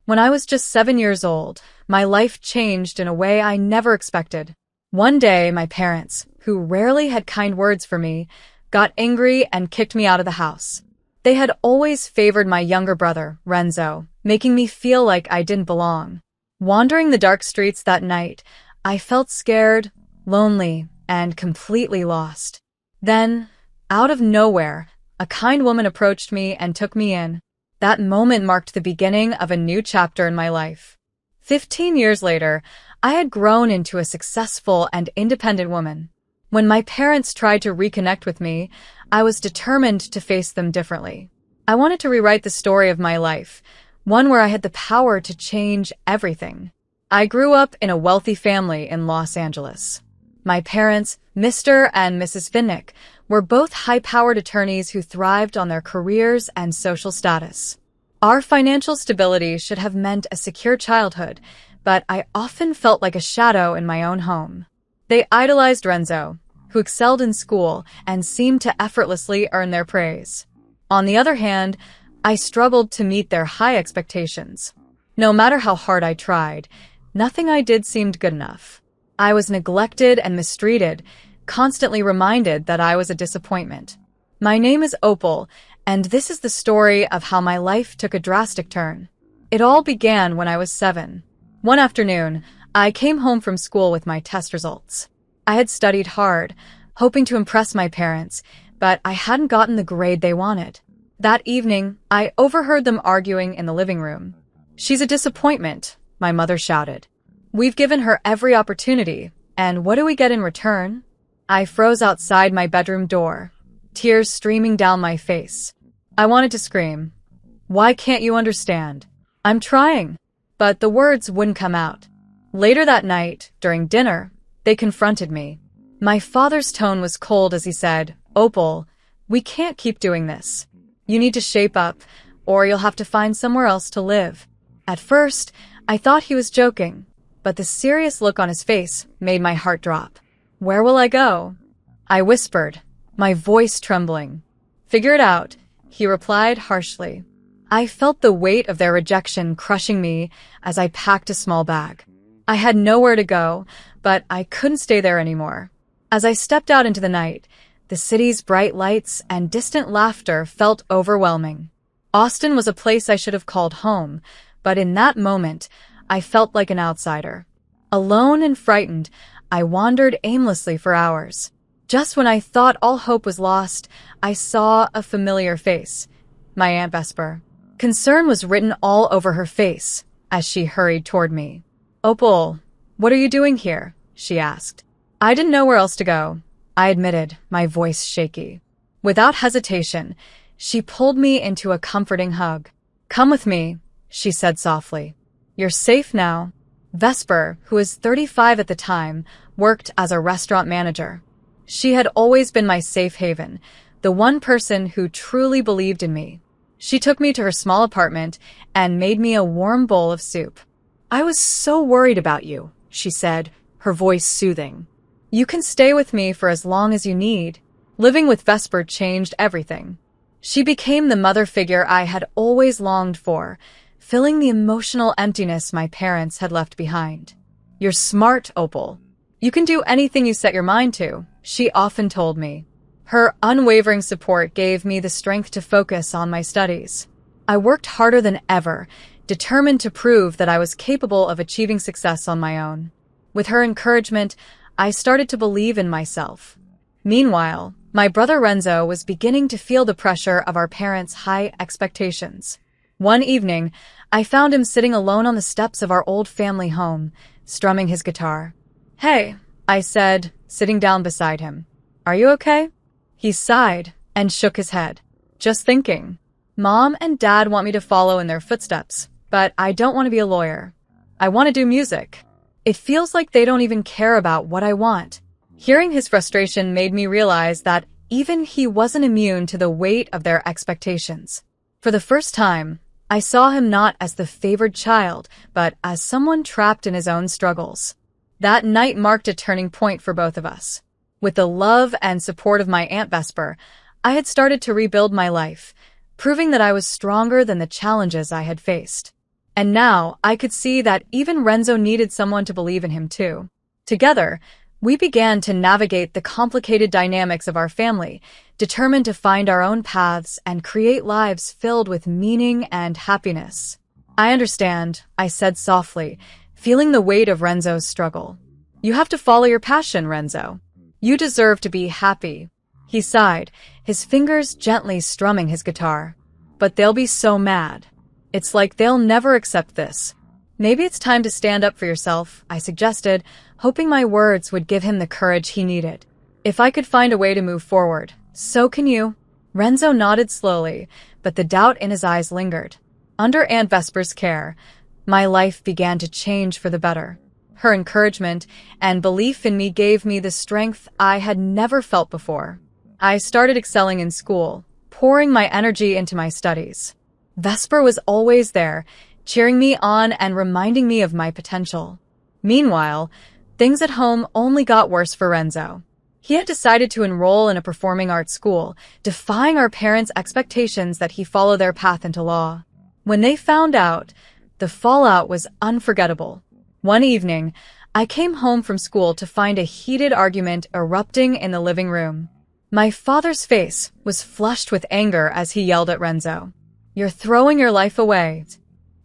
When I was just 7 years old, my life changed in a way I never expected. One day, my parents, who rarely had kind words for me, got angry and kicked me out of the house. They had always favored my younger brother, Renzo, making me feel like I didn't belong. Wandering the dark streets that night, I felt scared, lonely, and completely lost. Then, out of nowhere, a kind woman approached me and took me in. That moment marked the beginning of a new chapter in my life. 15 years later, I had grown into a successful and independent woman. When my parents tried to reconnect with me, I was determined to face them differently. I wanted to rewrite the story of my life, one where I had the power to change everything. I grew up in a wealthy family in Los Angeles. My parents, Mr. and Mrs. Finnick, were both high-powered attorneys who thrived on their careers and social status. Our financial stability should have meant a secure childhood, but I often felt like a shadow in my own home. They idolized Renzo, who excelled in school and seemed to effortlessly earn their praise. On the other hand, I struggled to meet their high expectations. No matter how hard I tried, nothing I did seemed good enough. I was neglected and mistreated, constantly reminded that I was a disappointment. My name is Opal, and this is the story of how my life took a drastic turn. It all began when I was 7. One afternoon, I came home from school with my test results. I had studied hard, hoping to impress my parents, but I hadn't gotten the grade they wanted. That evening, I overheard them arguing in the living room. "She's a disappointment," my mother shouted. "We've given her every opportunity, and what do we get in return?" I froze outside my bedroom door, tears streaming down my face. I wanted to scream, "Why can't you understand? I'm trying." But the words wouldn't come out. Later that night, during dinner, they confronted me. My father's tone was cold as he said, "Opal, we can't keep doing this. You need to shape up, or you'll have to find somewhere else to live." At first, I thought he was joking, but the serious look on his face made my heart drop. "Where will I go?" I whispered, my voice trembling. "Figure it out," he replied harshly. I felt the weight of their rejection crushing me as I packed a small bag. I had nowhere to go, but I couldn't stay there anymore. As I stepped out into the night, the city's bright lights and distant laughter felt overwhelming. Austin was a place I should have called home, but in that moment, I felt like an outsider. Alone and frightened, I wandered aimlessly for hours. Just when I thought all hope was lost, I saw a familiar face, my Aunt Vesper. Concern was written all over her face as she hurried toward me. "Opal, what are you doing here?" she asked. I didn't know where else to go, I admitted, my voice shaky. Without hesitation, she pulled me into a comforting hug. "Come with me," she said softly. "You're safe now." Vesper, who was 35 at the time, worked as a restaurant manager. She had always been my safe haven, the one person who truly believed in me. She took me to her small apartment and made me a warm bowl of soup. "I was so worried about you," she said, her voice soothing. "You can stay with me for as long as you need." Living with Vesper changed everything. She became the mother figure I had always longed for, filling the emotional emptiness my parents had left behind. "You're smart, Opal. You can do anything you set your mind to," she often told me. Her unwavering support gave me the strength to focus on my studies. I worked harder than ever, determined to prove that I was capable of achieving success on my own. With her encouragement, I started to believe in myself. Meanwhile, my brother Renzo was beginning to feel the pressure of our parents' high expectations. One evening, I found him sitting alone on the steps of our old family home, strumming his guitar. "Hey," I said, sitting down beside him. "Are you okay?" He sighed and shook his head. "Just thinking. Mom and Dad want me to follow in their footsteps, but I don't want to be a lawyer. I want to do music. It feels like they don't even care about what I want." Hearing his frustration made me realize that even he wasn't immune to the weight of their expectations. For the first time, I saw him not as the favored child, but as someone trapped in his own struggles. That night marked a turning point for both of us. With the love and support of my Aunt Vesper, I had started to rebuild my life, proving that I was stronger than the challenges I had faced. And now I could see that even Renzo needed someone to believe in him too. Together, we began to navigate the complicated dynamics of our family, determined to find our own paths and create lives filled with meaning and happiness. I understand, I said softly, feeling the weight of Renzo's struggle. You have to follow your passion, Renzo. You deserve to be happy. He sighed, his fingers gently strumming his guitar. But they'll be so mad. It's like they'll never accept this. Maybe it's time to stand up for yourself, I suggested, hoping my words would give him the courage he needed. If I could find a way to move forward, so can you. Renzo nodded slowly, but the doubt in his eyes lingered. Under Aunt Vesper's care, my life began to change for the better. Her encouragement and belief in me gave me the strength I had never felt before. I started excelling in school, pouring my energy into my studies. Vesper was always there, cheering me on and reminding me of my potential. Meanwhile, things at home only got worse for Renzo. He had decided to enroll in a performing arts school, defying our parents' expectations that he follow their path into law. When they found out, the fallout was unforgettable. One evening, I came home from school to find a heated argument erupting in the living room. My father's face was flushed with anger as he yelled at Renzo. "You're throwing your life away,"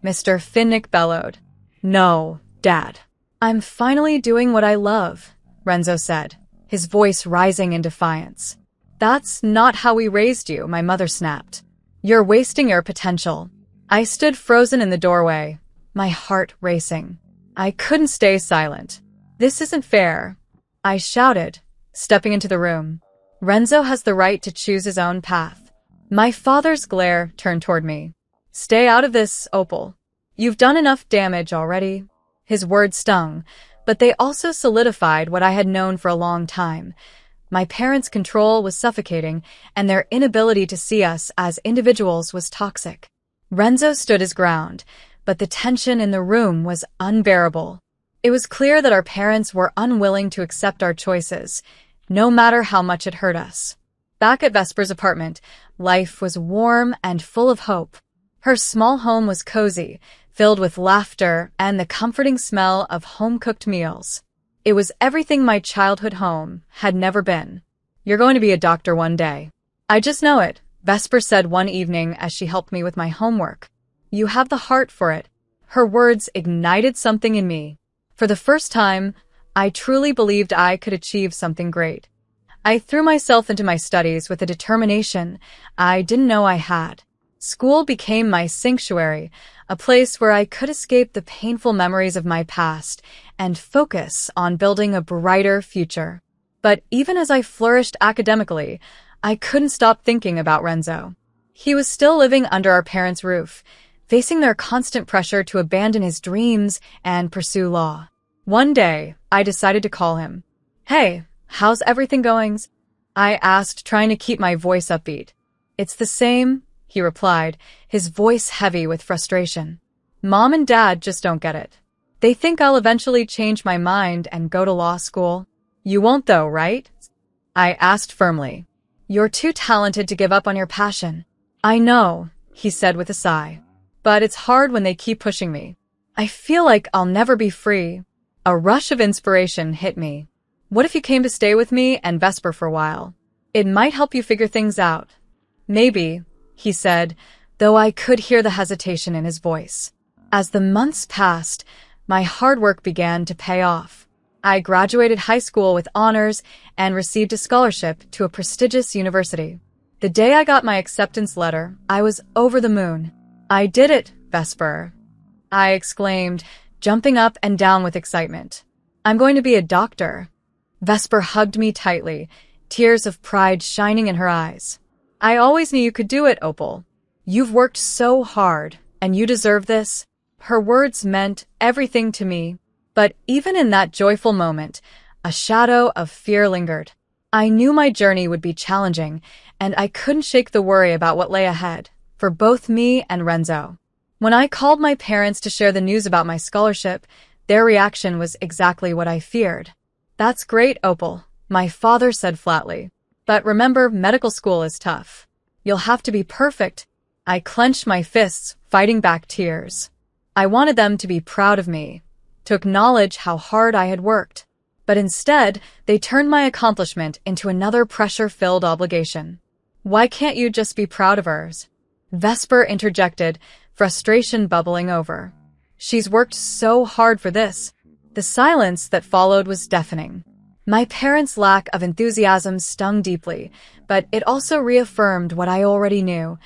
Mr. Finnick bellowed. "No, Dad. I'm finally doing what I love," Renzo said, his voice rising in defiance. "That's not how we raised you," my mother snapped. "You're wasting your potential." I stood frozen in the doorway, my heart racing. I couldn't stay silent. "This isn't fair," I shouted, stepping into the room. "Renzo has the right to choose his own path." My father's glare turned toward me. "Stay out of this, Opal. You've done enough damage already." His words stung, but they also solidified what I had known for a long time. My parents' control was suffocating, and their inability to see us as individuals was toxic. Renzo stood his ground, but the tension in the room was unbearable. It was clear that our parents were unwilling to accept our choices, no matter how much it hurt us. Back at Vesper's apartment, life was warm and full of hope. Her small home was cozy, filled with laughter and the comforting smell of home-cooked meals. It was everything my childhood home had never been. "You're going to be a doctor one day. I just know it," Vesper said one evening as she helped me with my homework. "You have the heart for it." Her words ignited something in me. For the first time, I truly believed I could achieve something great. I threw myself into my studies with a determination I didn't know I had. School became my sanctuary, a place where I could escape the painful memories of my past and focus on building a brighter future. But even as I flourished academically, I couldn't stop thinking about Renzo. He was still living under our parents' roof, facing their constant pressure to abandon his dreams and pursue law. One day, I decided to call him. "Hey, how's everything going?" I asked, trying to keep my voice upbeat. "It's the same," he replied, his voice heavy with frustration. "Mom and Dad just don't get it. They think I'll eventually change my mind and go to law school. You won't though, right?" I asked firmly. "You're too talented to give up on your passion." "I know," he said with a sigh. "But it's hard when they keep pushing me. I feel like I'll never be free." A rush of inspiration hit me. "What if you came to stay with me and Vesper for a while? It might help you figure things out." "Maybe," he said, though I could hear the hesitation in his voice. As the months passed, my hard work began to pay off. I graduated high school with honors and received a scholarship to a prestigious university. The day I got my acceptance letter, I was over the moon. "I did it, Vesper," I exclaimed, jumping up and down with excitement. "I'm going to be a doctor." Vesper hugged me tightly, tears of pride shining in her eyes. "I always knew you could do it, Opal. You've worked so hard, and you deserve this." Her words meant everything to me. But even in that joyful moment, a shadow of fear lingered. I knew my journey would be challenging, and I couldn't shake the worry about what lay ahead, for both me and Renzo. When I called my parents to share the news about my scholarship, their reaction was exactly what I feared. "That's great, Opal," my father said flatly. "But remember, medical school is tough. You'll have to be perfect." I clenched my fists, fighting back tears. I wanted them to be proud of me, to acknowledge how hard I had worked. But instead, they turned my accomplishment into another pressure-filled obligation. Why can't you just be proud of hers? Vesper interjected, frustration bubbling over. She's worked so hard for this. The silence that followed was deafening. My parents' lack of enthusiasm stung deeply, but it also reaffirmed what I already knew.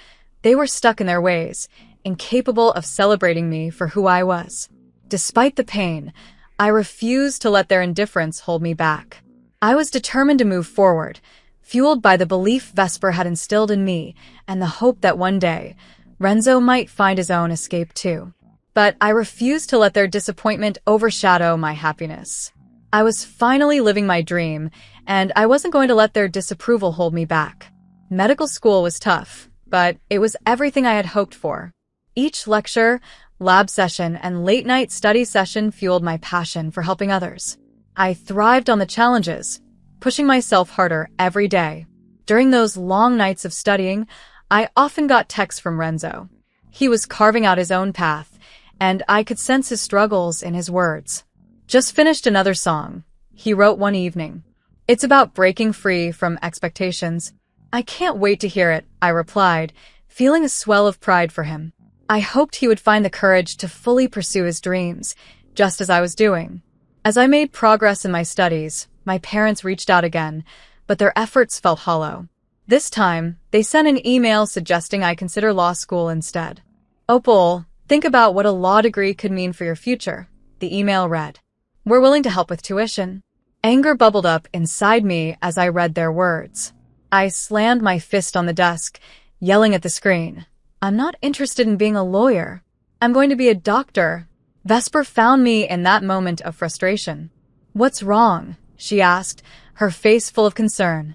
They were stuck in their ways, incapable of celebrating me for who I was. Despite the pain, I refused to let their indifference hold me back. I was determined to move forward, fueled by the belief Vesper had instilled in me and the hope that one day, Renzo might find his own escape too. But I refused to let their disappointment overshadow my happiness. I was finally living my dream, and I wasn't going to let their disapproval hold me back. Medical school was tough, but it was everything I had hoped for. Each lecture, lab session, and late-night study session fueled my passion for helping others. I thrived on the challenges, pushing myself harder every day. During those long nights of studying, I often got texts from Renzo. He was carving out his own path, and I could sense his struggles in his words. Just finished another song, he wrote one evening. It's about breaking free from expectations. I can't wait to hear it, I replied, feeling a swell of pride for him. I hoped he would find the courage to fully pursue his dreams, just as I was doing. As I made progress in my studies, my parents reached out again, but their efforts felt hollow. This time, they sent an email suggesting I consider law school instead. Opal, think about what a law degree could mean for your future, the email read. We're willing to help with tuition. Anger bubbled up inside me as I read their words. I slammed my fist on the desk, yelling at the screen. I'm not interested in being a lawyer. I'm going to be a doctor. Vesper found me in that moment of frustration. What's wrong? She asked, her face full of concern.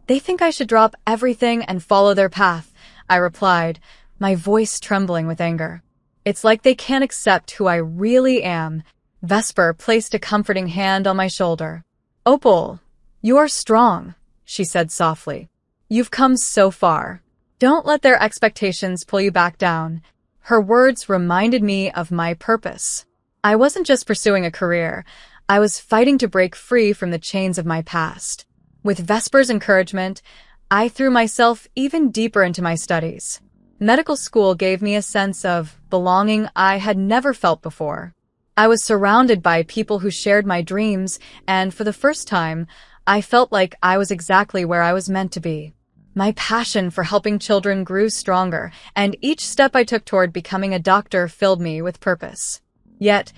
They think I should drop everything and follow their path, I replied, my voice trembling with anger. It's like they can't accept who I really am. Vesper placed a comforting hand on my shoulder. Opal, you are strong, she said softly. You've come so far. Don't let their expectations pull you back down. Her words reminded me of my purpose. I wasn't just pursuing a career. I was fighting to break free from the chains of my past. With Vesper's encouragement, I threw myself even deeper into my studies. Medical school gave me a sense of belonging I had never felt before. I was surrounded by people who shared my dreams, and for the first time, I felt like I was exactly where I was meant to be. My passion for helping children grew stronger, and each step I took toward becoming a doctor filled me with purpose. Yet,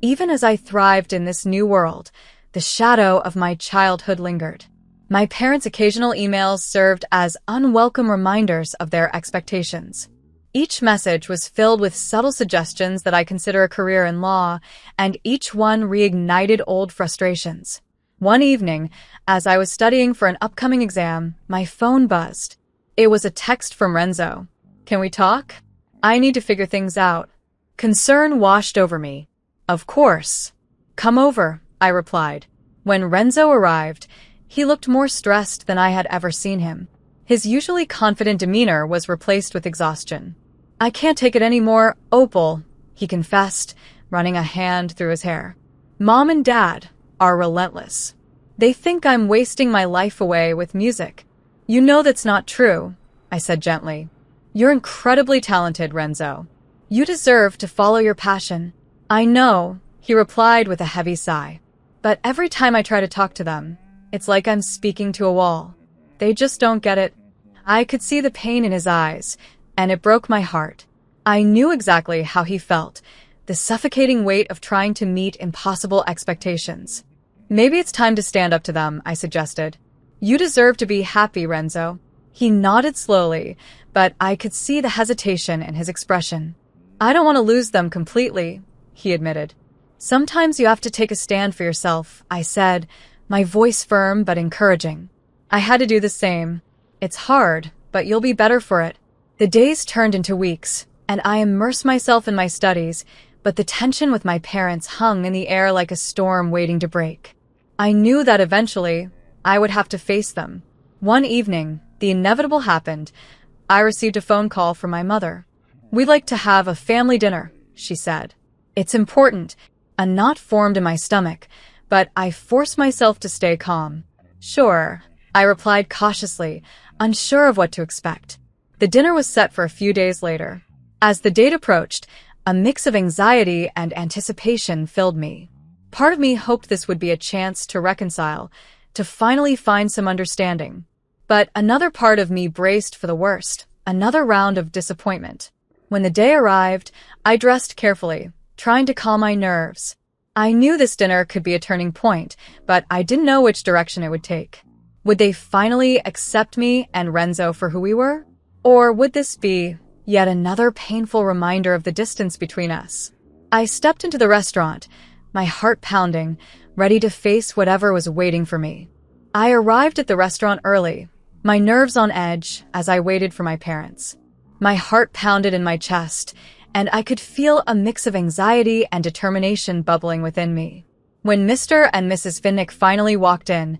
even as I thrived in this new world, the shadow of my childhood lingered. My parents' occasional emails served as unwelcome reminders of their expectations. Each message was filled with subtle suggestions that I consider a career in law, and each one reignited old frustrations. One evening, as I was studying for an upcoming exam, my phone buzzed. It was a text from Renzo. Can we talk? I need to figure things out. Concern washed over me. Of course. Come over, I replied. When Renzo arrived, he looked more stressed than I had ever seen him. His usually confident demeanor was replaced with exhaustion. I can't take it anymore, Opal, he confessed, running a hand through his hair. Mom and Dad are relentless. They think I'm wasting my life away with music. You know that's not true, I said gently. You're incredibly talented, Renzo. You deserve to follow your passion. I know, he replied with a heavy sigh. But every time I try to talk to them, it's like I'm speaking to a wall. They just don't get it. I could see the pain in his eyes, and it broke my heart. I knew exactly how he felt, the suffocating weight of trying to meet impossible expectations. Maybe it's time to stand up to them, I suggested. You deserve to be happy, Renzo. He nodded slowly, but I could see the hesitation in his expression. I don't want to lose them completely, he admitted. Sometimes you have to take a stand for yourself, I said, my voice firm but encouraging. I had to do the same. It's hard, but you'll be better for it. The days turned into weeks, and I immersed myself in my studies, but the tension with my parents hung in the air like a storm waiting to break. I knew that eventually, I would have to face them. One evening, the inevitable happened. I received a phone call from my mother. We'd like to have a family dinner, she said. It's important. A knot formed in my stomach, but I forced myself to stay calm. Sure, I replied cautiously, unsure of what to expect. The dinner was set for a few days later. As the date approached, a mix of anxiety and anticipation filled me. Part of me hoped this would be a chance to reconcile, to finally find some understanding. But another part of me braced for the worst, another round of disappointment. When the day arrived, I dressed carefully, trying to calm my nerves. I knew this dinner could be a turning point, but I didn't know which direction it would take. Would they finally accept me and Renzo for who we were? Or would this be yet another painful reminder of the distance between us? I stepped into the restaurant, my heart pounding, ready to face whatever was waiting for me. I arrived at the restaurant early, my nerves on edge as I waited for my parents. My heart pounded in my chest, and I could feel a mix of anxiety and determination bubbling within me. When Mr. and Mrs. Finnick finally walked in,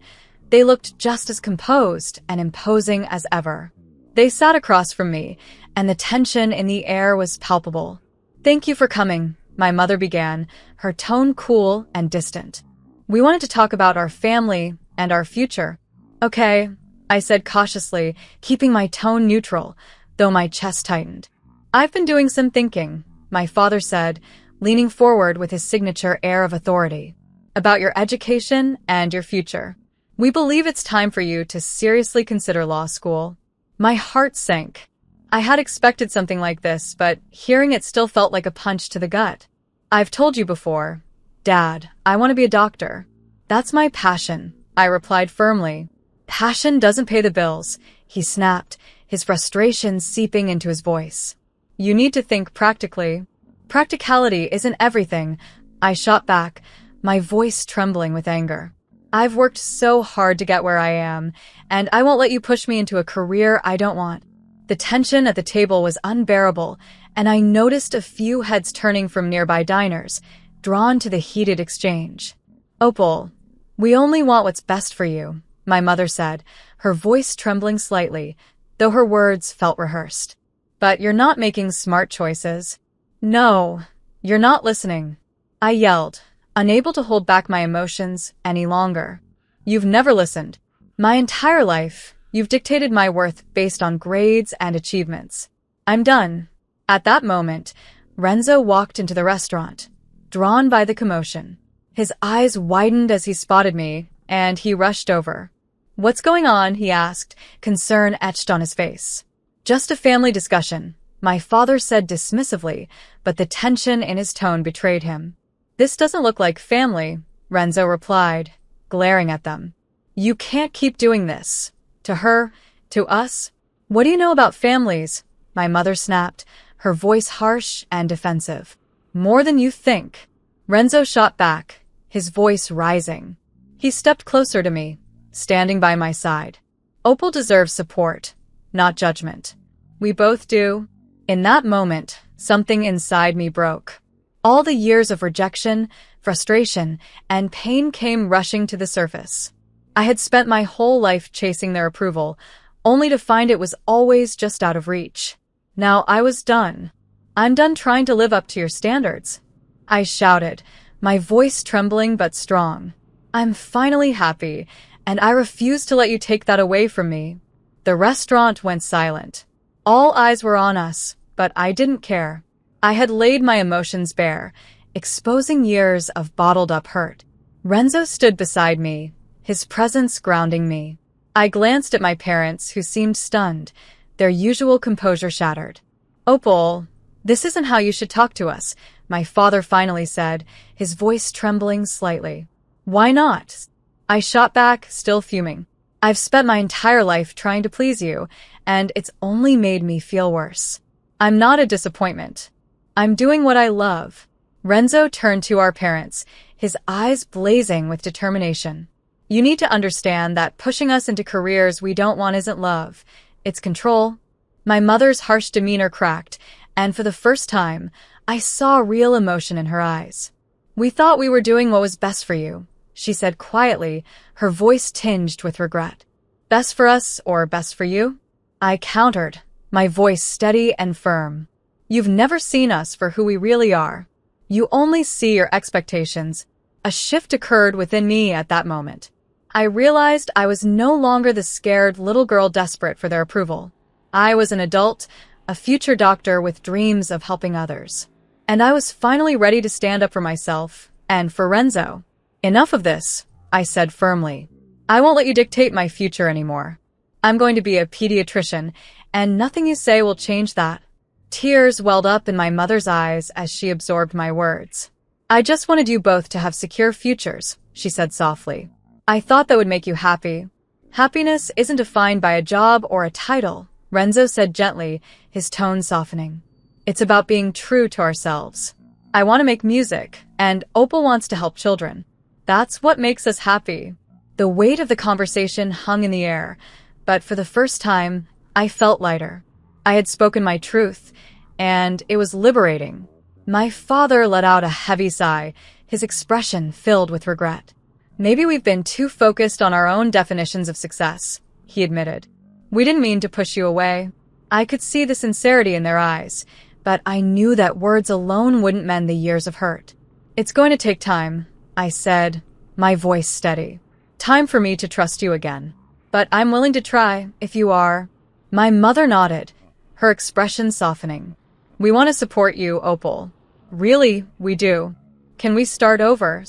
they looked just as composed and imposing as ever. They sat across from me, and the tension in the air was palpable. "Thank you for coming," my mother began, her tone cool and distant. "We wanted to talk about our family and our future." "Okay," I said cautiously, keeping my tone neutral, though my chest tightened. "I've been doing some thinking," my father said, leaning forward with his signature air of authority, "about your education and your future. We believe it's time for you to seriously consider law school." My heart sank. I had expected something like this, but hearing it still felt like a punch to the gut. "I've told you before, Dad, I want to be a doctor. That's my passion," I replied firmly. "Passion doesn't pay the bills," he snapped, his frustration seeping into his voice. "You need to think practically." "Practicality isn't everything," I shot back, my voice trembling with anger. "I've worked so hard to get where I am, and I won't let you push me into a career I don't want." The tension at the table was unbearable, and I noticed a few heads turning from nearby diners, drawn to the heated exchange. "Opal, we only want what's best for you," my mother said, her voice trembling slightly, though her words felt rehearsed. "But you're not making smart choices." "No, you're not listening," I yelled, unable to hold back my emotions any longer. "You've never listened. My entire life, you've dictated my worth based on grades and achievements. I'm done." At that moment, Renzo walked into the restaurant, drawn by the commotion. His eyes widened as he spotted me, and he rushed over. "What's going on?" he asked, concern etched on his face. "Just a family discussion," my father said dismissively, but the tension in his tone betrayed him. "This doesn't look like family," Renzo replied, glaring at them. "You can't keep doing this. To her, to us. What do you know about families?" my mother snapped, her voice harsh and defensive. "More than you think." Renzo shot back, his voice rising. He stepped closer to me, standing by my side. "Opal deserves support, not judgment. We both do." In that moment, something inside me broke. All the years of rejection, frustration, and pain came rushing to the surface. I had spent my whole life chasing their approval, only to find it was always just out of reach. Now I was done. "I'm done trying to live up to your standards," I shouted, my voice trembling but strong. "I'm finally happy, and I refuse to let you take that away from me." The restaurant went silent. All eyes were on us, but I didn't care. I had laid my emotions bare, exposing years of bottled-up hurt. Renzo stood beside me, his presence grounding me. I glanced at my parents, who seemed stunned, their usual composure shattered. "Opal, this isn't how you should talk to us," my father finally said, his voice trembling slightly. "Why not?" I shot back, still fuming. "I've spent my entire life trying to please you, and it's only made me feel worse. I'm not a disappointment. I'm doing what I love." Renzo turned to our parents, his eyes blazing with determination. "You need to understand that pushing us into careers we don't want isn't love. It's control." My mother's harsh demeanor cracked, and for the first time, I saw real emotion in her eyes. "We thought we were doing what was best for you," she said quietly, her voice tinged with regret. "Best for us or best for you?" I countered, my voice steady and firm. You've never seen us for who we really are. You only see your expectations. A shift occurred within me at that moment. I realized I was no longer the scared little girl desperate for their approval. I was an adult, a future doctor with dreams of helping others. And I was finally ready to stand up for myself and for Renzo. Enough of this, I said firmly. I won't let you dictate my future anymore. I'm going to be a pediatrician, and nothing you say will change that. Tears welled up in my mother's eyes as she absorbed my words. I just wanted you both to have secure futures, she said softly. I thought that would make you happy. Happiness isn't defined by a job or a title, Renzo said gently, his tone softening. It's about being true to ourselves. I want to make music, and Opal wants to help children. That's what makes us happy. The weight of the conversation hung in the air, but for the first time, I felt lighter. I had spoken my truth, and it was liberating. My father let out a heavy sigh, his expression filled with regret. Maybe we've been too focused on our own definitions of success, he admitted. We didn't mean to push you away. I could see the sincerity in their eyes, but I knew that words alone wouldn't mend the years of hurt. It's going to take time, I said, my voice steady. Time for me to trust you again. But I'm willing to try, if you are. My mother nodded, her expression softening. We want to support you, Opal. Really, we do. Can we start over?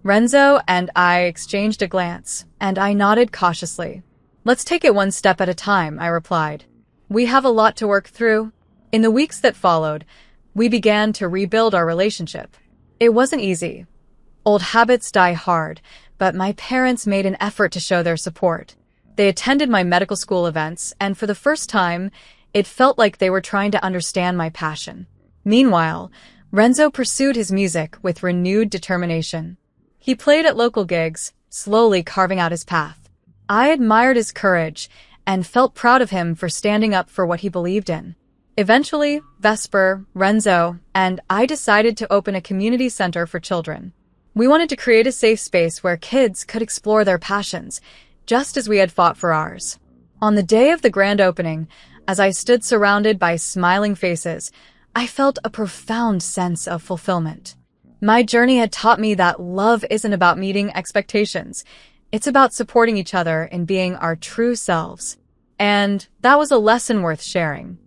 Renzo and I exchanged a glance, and I nodded cautiously. Let's take it one step at a time, I replied. We have a lot to work through. In the weeks that followed, we began to rebuild our relationship. It wasn't easy. Old habits die hard, but my parents made an effort to show their support. They attended my medical school events, and for the first time, it felt like they were trying to understand my passion. Meanwhile, Renzo pursued his music with renewed determination. He played at local gigs, slowly carving out his path. I admired his courage and felt proud of him for standing up for what he believed in. Eventually, Vesper, Renzo, and I decided to open a community center for children. We wanted to create a safe space where kids could explore their passions, just as we had fought for ours. On the day of the grand opening, as I stood surrounded by smiling faces, I felt a profound sense of fulfillment. My journey had taught me that love isn't about meeting expectations. It's about supporting each other in being our true selves. And that was a lesson worth sharing.